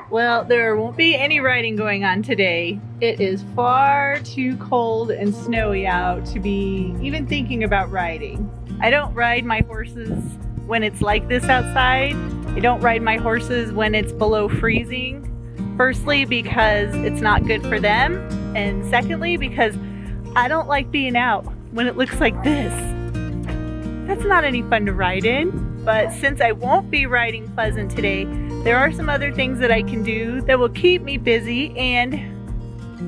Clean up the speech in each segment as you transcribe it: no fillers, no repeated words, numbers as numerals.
Well, there won't be any riding going on today. It is far too cold and snowy out to be even thinking about riding. I don't ride my horses when it's like this outside. I don't ride my horses when it's below freezing. Firstly, because it's not good for them, and secondly, because I don't like being out when it looks like this. That's not any fun to ride in, but since I won't be riding Pleasant today, there are some other things that I can do that will keep me busy and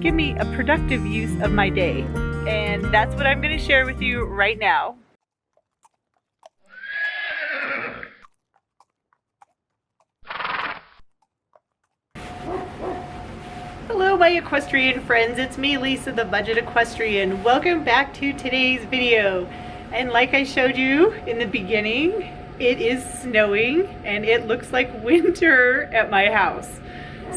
give me a productive use of my day. And that's what I'm going to share with you right now. Hello my equestrian friends, it's me Lisa the Budget Equestrian. Welcome back to today's video. And like I showed you in the beginning, it is snowing and it looks like winter at my house.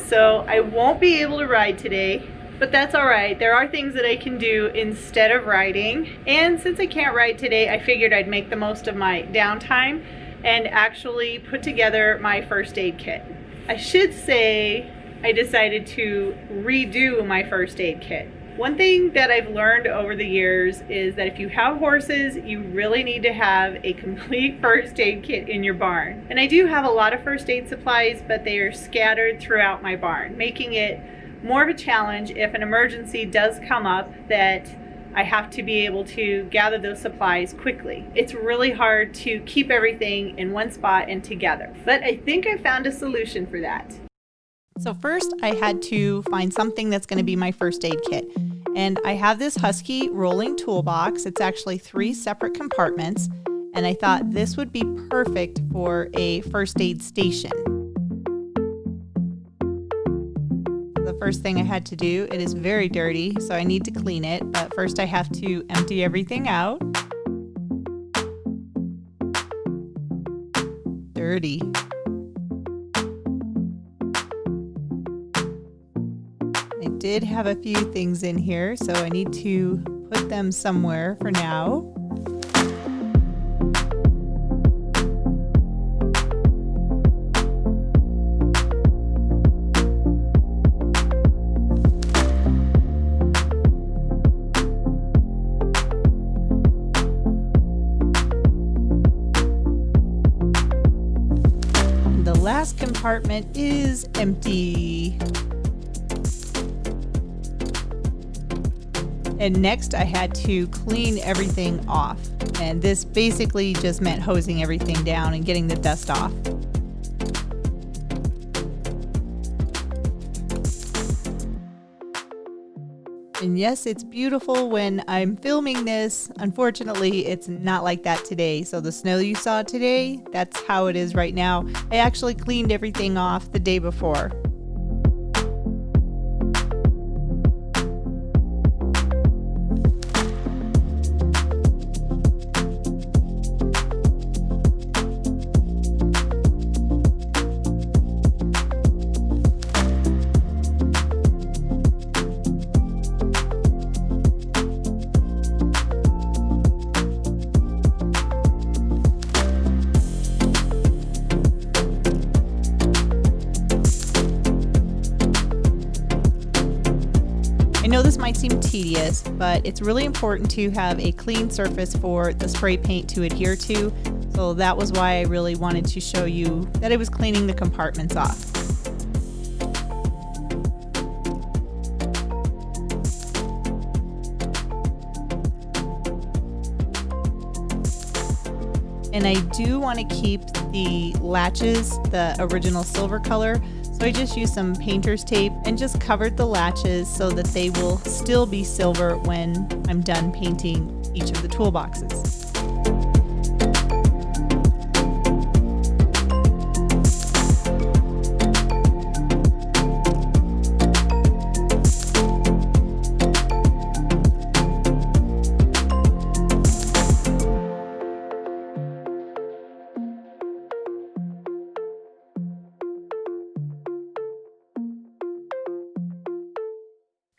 So I won't be able to ride today, but that's alright. There are things that I can do instead of riding. And since I can't ride today, I figured I'd make the most of my downtime and actually put together my first aid kit. I should say I decided to redo my first aid kit. One thing that I've learned over the years is that if you have horses, you really need to have a complete first aid kit in your barn. And I do have a lot of first aid supplies, but they are scattered throughout my barn, making it more of a challenge if an emergency does come up that I have to be able to gather those supplies quickly. It's really hard to keep everything in one spot and together. But I think I found a solution for that. So first I had to find something that's going to be my first aid kit. And I have this Husky rolling toolbox. It's actually 3 separate compartments. And I thought this would be perfect for a first aid station. The first thing I had to do, it is very dirty, so I need to clean it. But first I have to empty everything out. Dirty. I did have a few things in here, so I need to put them somewhere for now. The last compartment is empty. And next I had to clean everything off. And this basically just meant hosing everything down and getting the dust off. And yes, it's beautiful when I'm filming this. Unfortunately, it's not like that today. So the snow you saw today, that's how it is right now. I actually cleaned everything off the day before. I know this might seem tedious, but it's really important to have a clean surface for the spray paint to adhere to. So that was why I really wanted to show you that I was cleaning the compartments off. And I do want to keep the latches the original silver color. So I just used some painter's tape and just covered the latches so that they will still be silver when I'm done painting each of the toolboxes.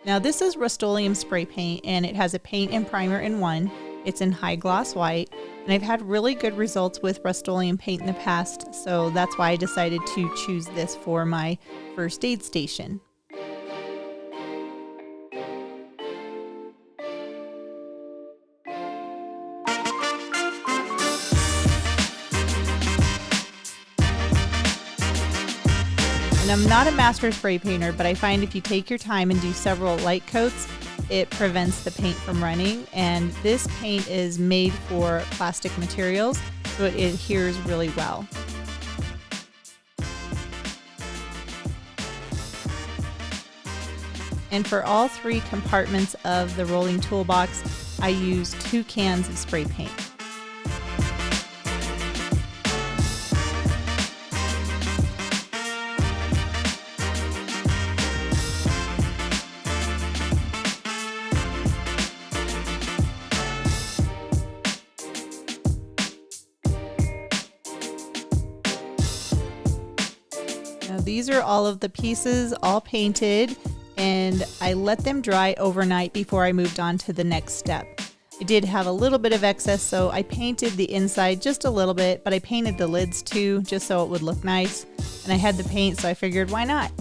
Now this is Rust-Oleum spray paint and it has a paint and primer in one. It's in high gloss white, and I've had really good results with Rust-Oleum paint in the past, so that's why I decided to choose this for my first aid station. And I'm not a master spray painter, but I find if you take your time and do several light coats, it prevents the paint from running. And this paint is made for plastic materials, so it adheres really well. And for all 3 compartments of the rolling toolbox, I use 2 cans of spray paint. These are all of the pieces, all painted, and I let them dry overnight before I moved on to the next step. I did have a little bit of excess, so I painted the inside just a little bit, but I painted the lids too, just so it would look nice. And I had the paint, so I figured, why not?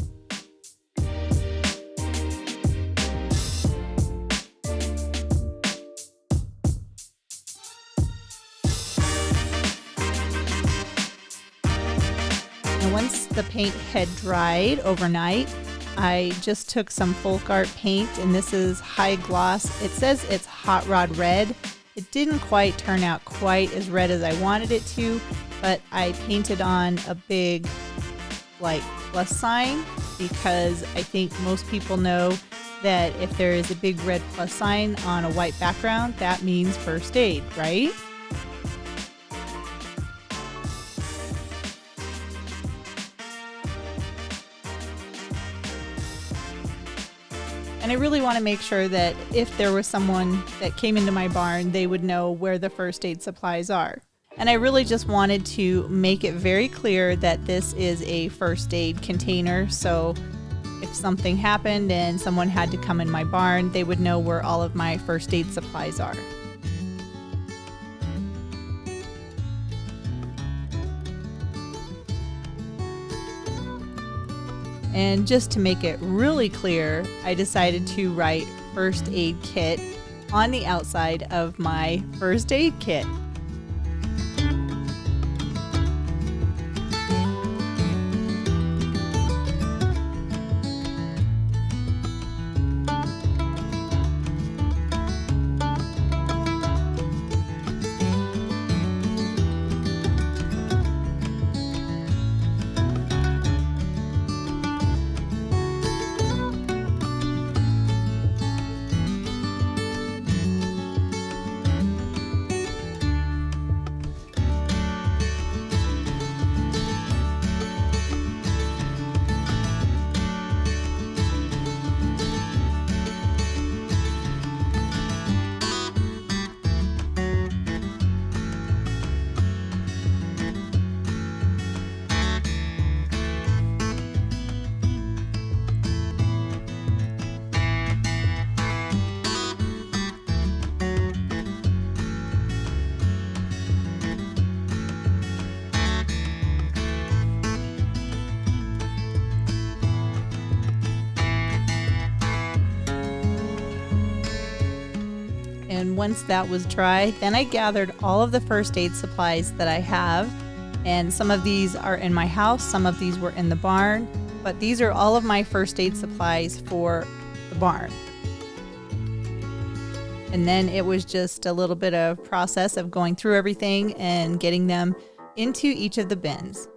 Once the paint had dried overnight, I just took some folk art paint, and this is high gloss. It says it's hot rod red. It didn't quite turn out quite as red as I wanted it to, but I painted on a big plus sign, because I think most people know that if there is a big red plus sign on a white background, that means first aid, right? And I really want to make sure that if there was someone that came into my barn, they would know where the first aid supplies are. And I really just wanted to make it very clear that this is a first aid container. So if something happened and someone had to come in my barn, they would know where all of my first aid supplies are. And just to make it really clear, I decided to write first aid kit on the outside of my first aid kit. And once that was dry, then I gathered all of the first aid supplies that I have. And some of these are in my house, some of these were in the barn, but these are all of my first aid supplies for the barn. And then it was just a little bit of process of going through everything and getting them into each of the bins.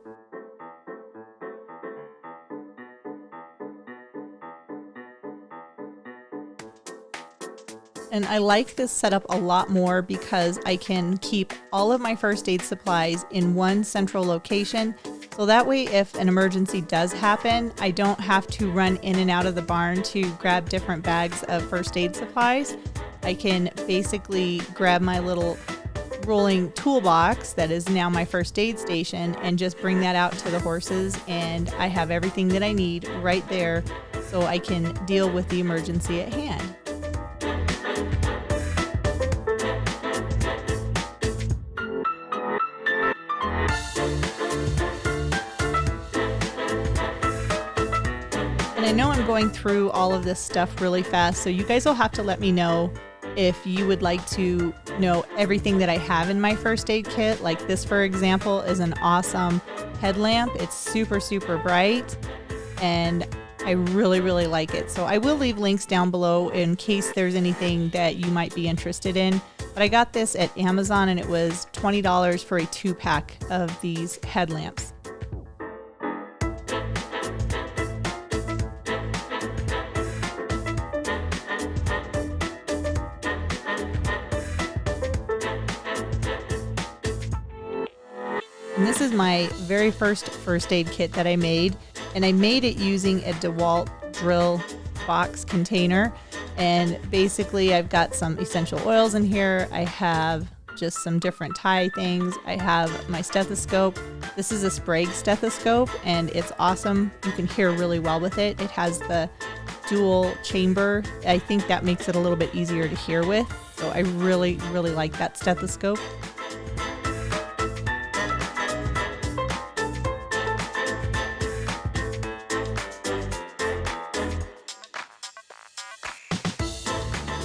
And I like this setup a lot more because I can keep all of my first aid supplies in one central location. So that way, if an emergency does happen, I don't have to run in and out of the barn to grab different bags of first aid supplies. I can basically grab my little rolling toolbox that is now my first aid station and just bring that out to the horses, and I have everything that I need right there so I can deal with the emergency at hand. And I know I'm going through all of this stuff really fast, so you guys will have to let me know if you would like to know everything that I have in my first aid kit. Like this, for example, is an awesome headlamp. It's super, super bright, and I really, really like it. So I will leave links down below in case there's anything that you might be interested in. But I got this at Amazon, and it was $20 for a 2-pack of these headlamps. And this is my very first aid kit that I made, and I made it using a DeWalt drill box container. And basically I've got some essential oils in here. I have just some different tie things. I have my stethoscope. This is a Sprague stethoscope, and it's awesome. You can hear really well with it. It has the dual chamber. I think that makes it a little bit easier to hear with. So I really, really like that stethoscope.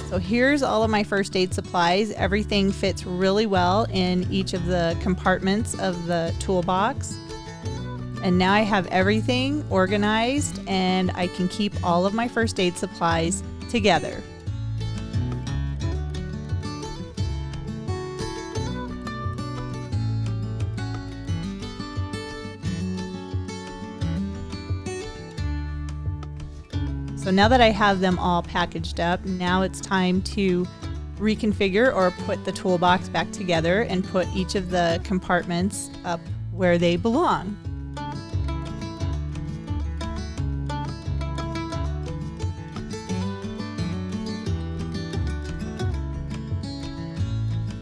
So here's all of my first aid supplies. Everything fits really well in each of the compartments of the toolbox. And now I have everything organized, and I can keep all of my first aid supplies together. So now that I have them all packaged up, now it's time to reconfigure or put the toolbox back together and put each of the compartments up where they belong.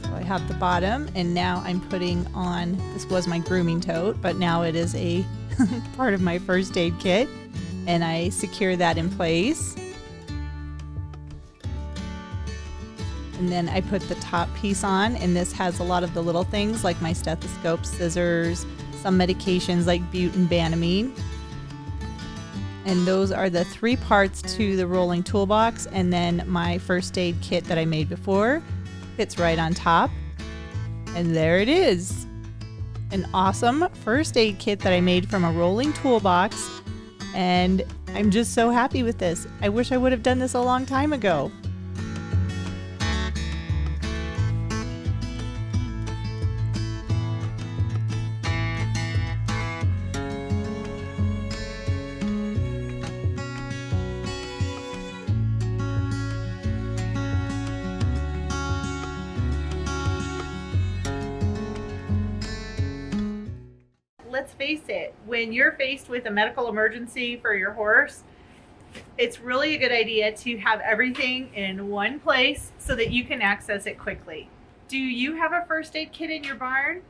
So I have the bottom, and now I'm putting on, this was my grooming tote, but now it is a part of my first aid kit. And I secure that in place. And then I put the top piece on, and this has a lot of the little things like my stethoscope, scissors, some medications like bute and banamine. And those are the 3 parts to the rolling toolbox, and then my first aid kit that I made before fits right on top. And there it is. An awesome first aid kit that I made from a rolling toolbox. And I'm just so happy with this. I wish I would have done this a long time ago. Let's face it, when you're faced with a medical emergency for your horse, it's really a good idea to have everything in one place so that you can access it quickly. Do you have a first aid kit in your barn?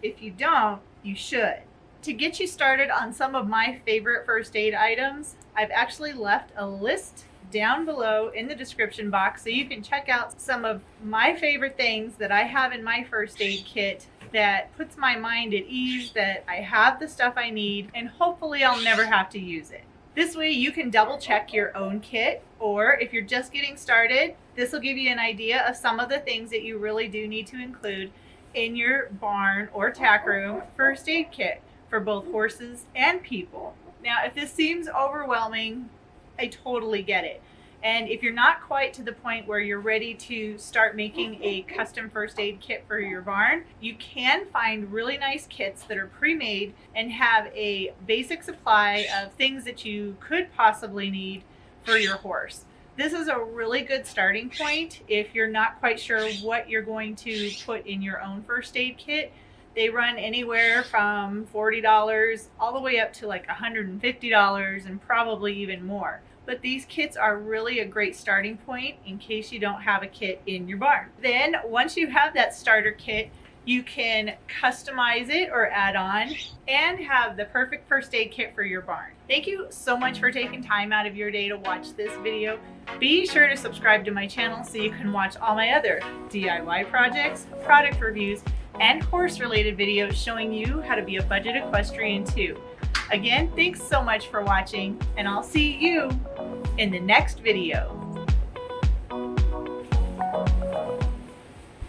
If you don't, you should. To get you started on some of my favorite first aid items, I've actually left a list down below in the description box so you can check out some of my favorite things that I have in my first aid kit that puts my mind at ease that I have the stuff I need, and hopefully I'll never have to use it. This way you can double check your own kit, or if you're just getting started, this will give you an idea of some of the things that you really do need to include in your barn or tack room first aid kit for both horses and people. Now, if this seems overwhelming, I totally get it. And if you're not quite to the point where you're ready to start making a custom first aid kit for your barn, you can find really nice kits that are pre-made and have a basic supply of things that you could possibly need for your horse. This is a really good starting point if you're not quite sure what you're going to put in your own first aid kit. They run anywhere from $40 all the way up to like $150 and probably even more. But these kits are really a great starting point in case you don't have a kit in your barn. Then once you have that starter kit, you can customize it or add on and have the perfect first aid kit for your barn. Thank you so much for taking time out of your day to watch this video. Be sure to subscribe to my channel so you can watch all my other DIY projects, product reviews, and horse related videos showing you how to be a budget equestrian too. Again, thanks so much for watching, and I'll see you in the next video.